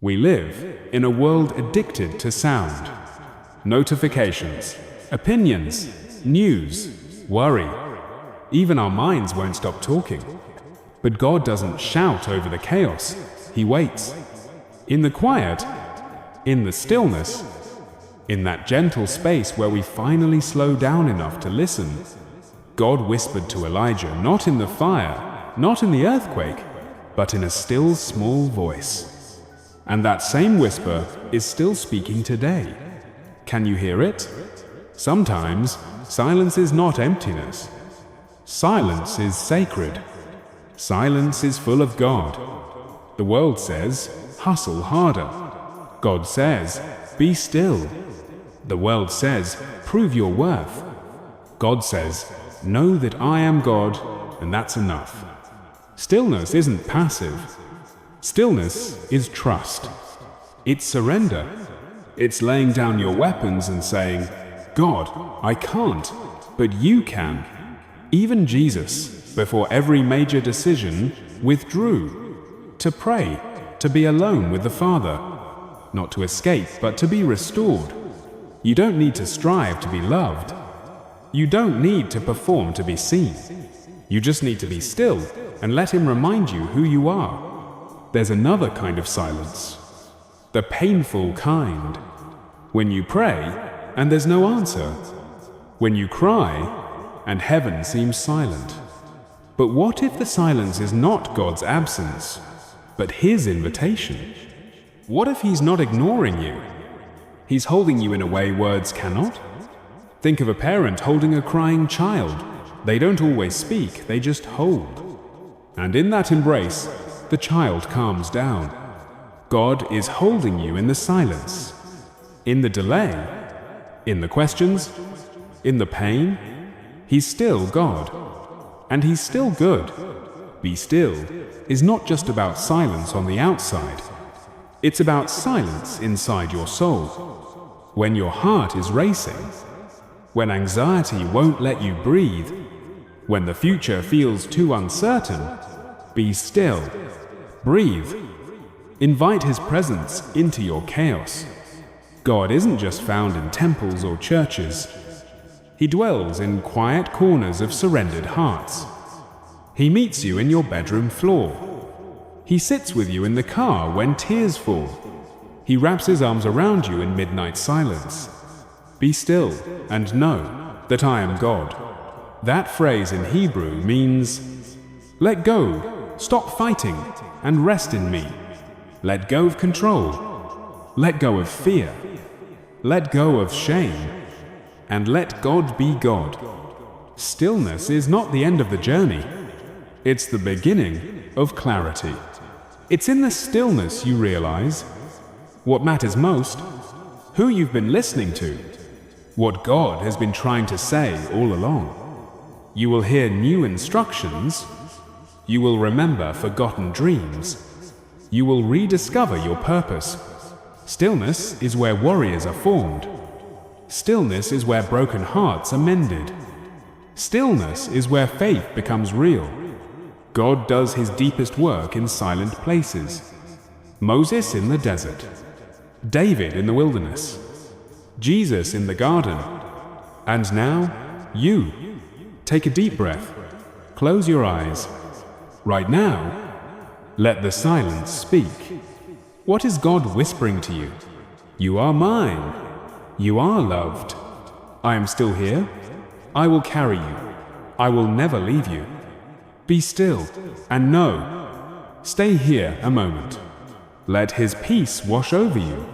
We live in a world addicted to sound. Notifications, opinions, news, worry. Even our minds won't stop talking. But God doesn't shout over the chaos. He waits. In the quiet, in the stillness, in that gentle space where we finally slow down enough to listen, God whispered to Elijah, not in the fire, not in the earthquake, but in a still small voice. And that same whisper is still speaking today. Can you hear it? Sometimes silence is not emptiness. Silence is sacred. Silence is full of God. The world says, hustle harder. God says, be still. The world says, prove your worth. God says, know that I am God, and that's enough. Stillness isn't passive. Stillness is trust. It's surrender. It's laying down your weapons and saying, God, I can't, but you can. Even Jesus, before every major decision, withdrew to pray, to be alone with the Father, not to escape, but to be restored. You don't need to strive to be loved. You don't need to perform to be seen. You just need to be still and let Him remind you who you are. There's another kind of silence, the painful kind. When you pray and there's no answer. When you cry and heaven seems silent. But what if the silence is not God's absence, but His invitation? What if He's not ignoring you? He's holding you in a way words cannot? Think of a parent holding a crying child. They don't always speak, they just hold. And in that embrace, the child calms down. God is holding you in the silence, in the delay, in the questions, in the pain. He's still God, and He's still good. Be still is not just about silence on the outside. It's about silence inside your soul. When your heart is racing, when anxiety won't let you breathe, when the future feels too uncertain, be still. Breathe. Invite His presence into your chaos. God isn't just found in temples or churches. He dwells in quiet corners of surrendered hearts. He meets you in your bedroom floor. He sits with you in the car when tears fall. He wraps His arms around you in midnight silence. Be still and know that I am God. That phrase in Hebrew means, let go, stop fighting, and rest in me. Let go of control. Let go of fear. Let go of shame. And let God be God. Stillness is not the end of the journey. It's the beginning of clarity. It's in the stillness you realize what matters most, who you've been listening to, what God has been trying to say all along. You will hear new instructions. You will remember forgotten dreams. You will rediscover your purpose. Stillness is where warriors are formed. Stillness is where broken hearts are mended. Stillness is where faith becomes real. God does His deepest work in silent places. Moses in the desert. David in the wilderness. Jesus in the garden. And now, you. Take a deep breath. Close your eyes. Right now, let the silence speak. What is God whispering to you? You are mine. You are loved. I am still here. I will carry you. I will never leave you. Be still and know. Stay here a moment. Let His peace wash over you.